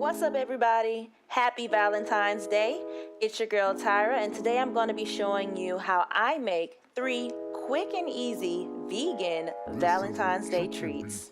What's up, everybody? Happy Valentine's Day. It's your girl Tyra, and today I'm going to be showing you how I make 3 quick and easy vegan Valentine's Day treats.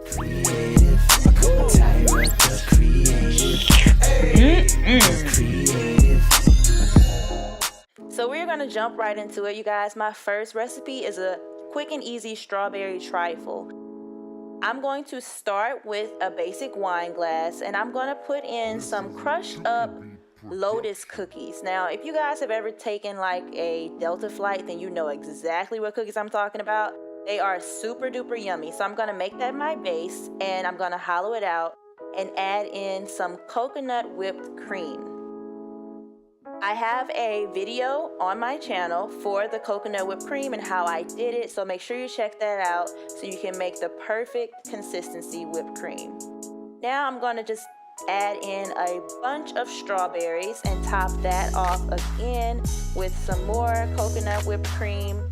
Creative, Tyra the creative. So we're going to jump right into it, you guys. My first recipe is a quick and easy strawberry trifle. I'm going to start with a basic wine glass, and I'm going to put in some crushed up Lotus cookies. Now, if you guys have ever taken like a Delta flight, then you know exactly what cookies I'm talking about. They are super duper yummy. So I'm going to make that my base, and I'm going to hollow it out and add in some coconut whipped cream. I have a video on my channel for the coconut whipped cream and how I did it, so make sure you check that out so you can make the perfect consistency whipped cream. Now I'm going to just add in a bunch of strawberries and top that off again with some more coconut whipped cream.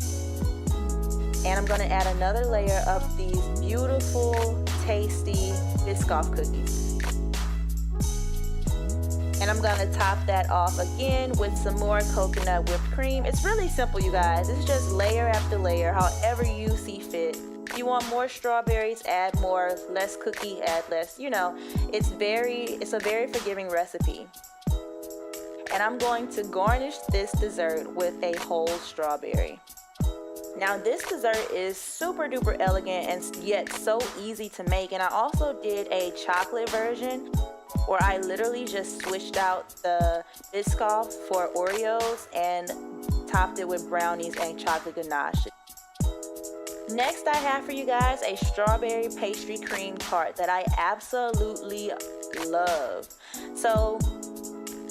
And I'm going to add another layer of these beautiful, tasty Bischoff cookies. And I'm going to top that off again with some more coconut whipped cream. It's really simple, you guys. It's just layer after layer, however you see fit. If you want more strawberries, add more. Less cookie, add less. You know, it's a very forgiving recipe. And I'm going to garnish this dessert with a whole strawberry. Now this dessert is super duper elegant and yet so easy to make. And I also did a chocolate version where I literally just switched out the Bischoff for Oreos and topped it with brownies and chocolate ganache. Next, I have for you guys a strawberry pastry cream tart that I absolutely love. So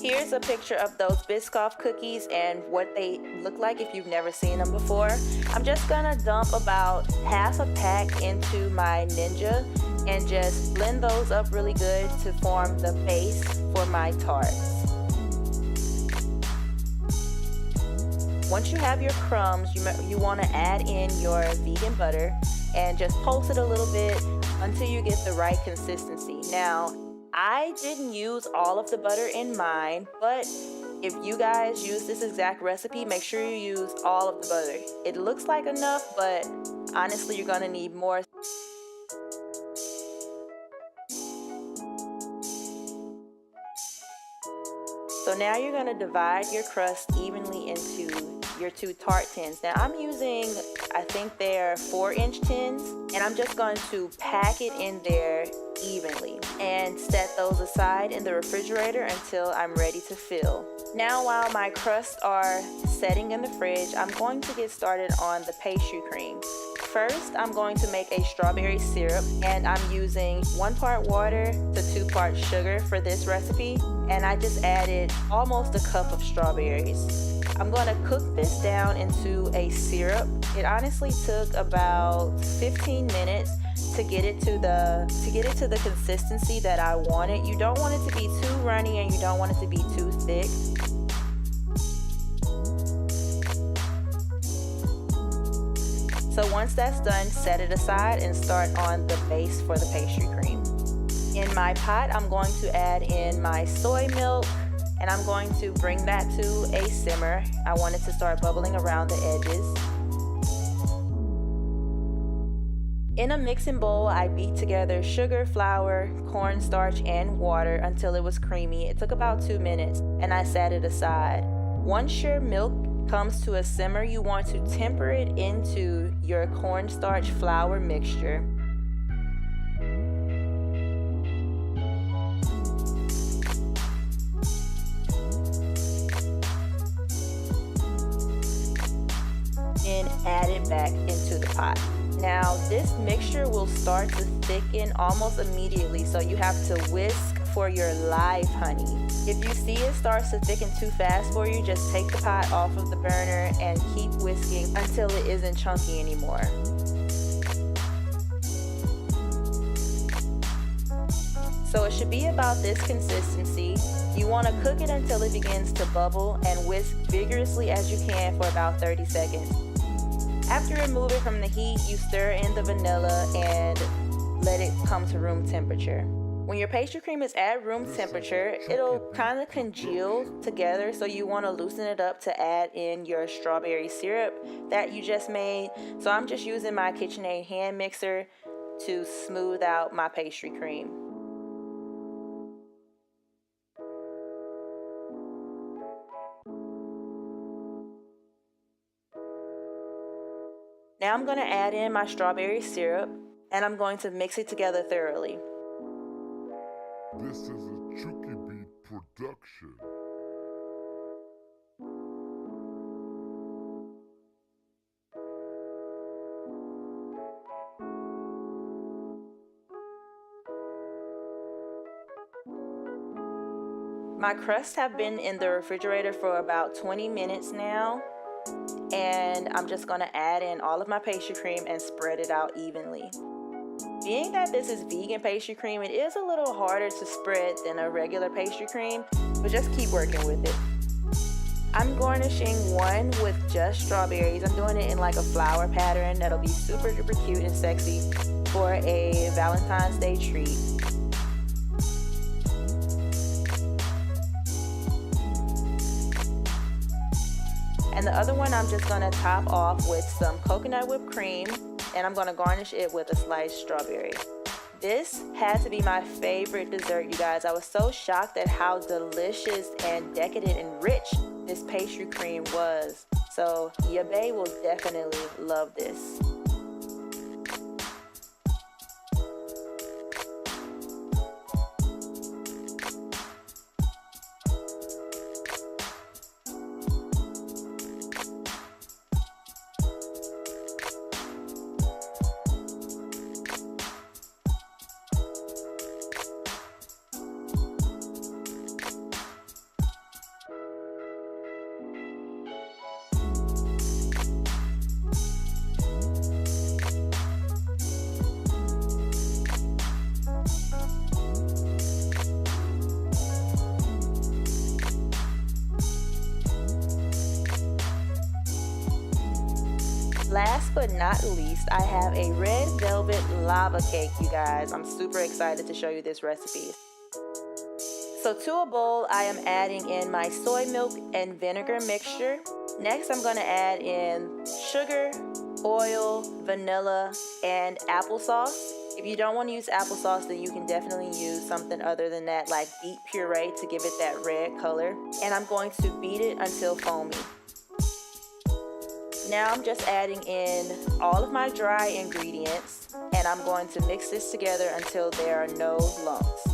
here's a picture of those Bischoff cookies and what they look like if you've never seen them before. I'm just gonna dump about half a pack into my Ninja and just blend those up really good to form the base for my tarts. Once you have your crumbs, you want to add in your vegan butter and just pulse it a little bit until you get the right consistency. Now, I didn't use all of the butter in mine, but if you guys use this exact recipe, make sure you use all of the butter. It looks like enough, but honestly, you're gonna need more. So now you're going to divide your crust evenly into your 2 tart tins. Now I'm using, I think they're 4-inch tins, and I'm just going to pack it in there evenly and set those aside in the refrigerator until I'm ready to fill. Now while my crusts are setting in the fridge, I'm going to get started on the pastry cream. First, I'm going to make a strawberry syrup, and I'm using 1 part water to 2 parts sugar for this recipe, and I just added almost a cup of strawberries. I'm going to cook this down into a syrup. It honestly took about 15 minutes to get it to the consistency that I wanted. You don't want it to be too runny and you don't want it to be too thick. So once that's done, set it aside and start on the base for the pastry cream. In my pot, I'm going to add in my soy milk, and I'm going to bring that to a simmer. I want it to start bubbling around the edges. In a mixing bowl, I beat together sugar, flour, cornstarch, and water until it was creamy. It took about 2 minutes, and I set it aside. Once your milk comes to a simmer, you want to temper it into your cornstarch flour mixture. And add it back into the pot. Now this mixture will start to thicken almost immediately, so you have to whisk for your live honey. If you see it starts to thicken too fast for you, just take the pot off of the burner and keep whisking until it isn't chunky anymore. So it should be about this consistency. You want to cook it until it begins to bubble and whisk vigorously as you can for about 30 seconds. After remove it from the heat, you stir in the vanilla and let it come to room temperature. When your pastry cream is at room temperature, it'll kind of congeal together, so you want to loosen it up to add in your strawberry syrup that you just made. So I'm just using my KitchenAid hand mixer to smooth out my pastry cream. Now I'm going to add in my strawberry syrup, and I'm going to mix it together thoroughly. This is a Chuki Beat production. My crusts have been in the refrigerator for about 20 minutes now, and I'm just going to add in all of my pastry cream and spread it out evenly. Being that this is vegan pastry cream, it is a little harder to spread than a regular pastry cream, but just keep working with it. I'm garnishing one with just strawberries. I'm doing it in like a flower pattern that'll be super duper cute and sexy for a Valentine's Day treat. And the other one I'm just gonna top off with some coconut whipped cream, and I'm gonna garnish it with a sliced strawberry. This had to be my favorite dessert, you guys. I was so shocked at how delicious and decadent and rich this pastry cream was. So your bae will definitely love this. Last but not least, I have a red velvet lava cake, you guys. I'm super excited to show you this recipe. So to a bowl, I am adding in my soy milk and vinegar mixture. Next, I'm going to add in sugar, oil, vanilla, and applesauce. If you don't want to use applesauce, then you can definitely use something other than that, like beet puree, to give it that red color. And I'm going to beat it until foamy. Now I'm just adding in all of my dry ingredients, and I'm going to mix this together until there are no lumps.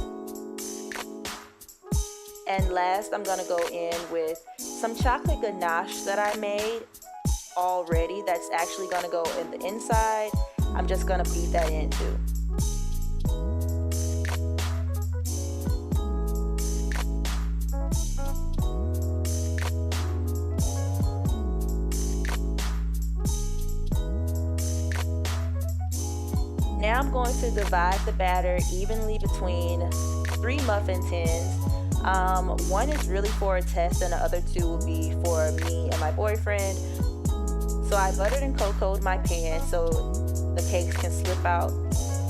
And last, I'm gonna go in with some chocolate ganache that I made already. That's actually gonna go in the inside. I'm just gonna beat that in too. Now I'm going to divide the batter evenly between 3 muffin tins. One is really for a test, and the other 2 will be for me and my boyfriend. So I buttered and cocoaed my pan so the cakes can slip out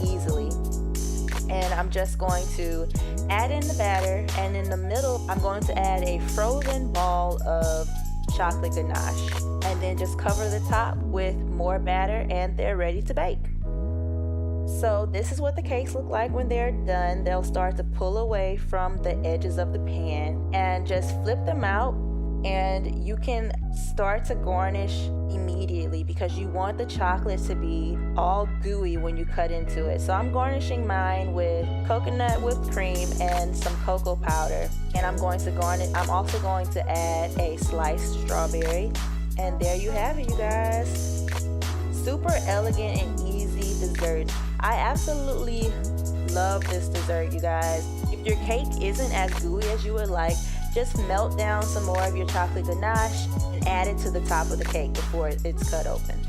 easily. And I'm just going to add in the batter, and in the middle I'm going to add a frozen ball of chocolate ganache, and then just cover the top with more batter, and they're ready to bake. So this is what the cakes look like when they're done. They'll start to pull away from the edges of the pan, and just flip them out, and you can start to garnish immediately because you want the chocolate to be all gooey when you cut into it. So I'm garnishing mine with coconut whipped cream and some cocoa powder, and I'm also going to add a sliced strawberry, and there you have it, you guys. Super elegant and easy dessert. I absolutely love this dessert, you guys. If your cake isn't as gooey as you would like, just melt down some more of your chocolate ganache and add it to the top of the cake before it's cut open.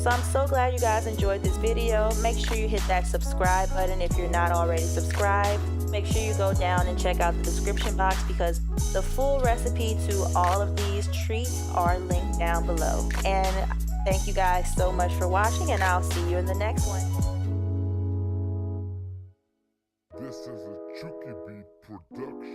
So I'm so glad you guys enjoyed this video. Make sure you hit that subscribe button if you're not already subscribed. Make sure you go down and check out the description box because the full recipe to all of these treats are linked down below. And thank you guys so much for watching, and I'll see you in the next one. This is a Chuki Beat production.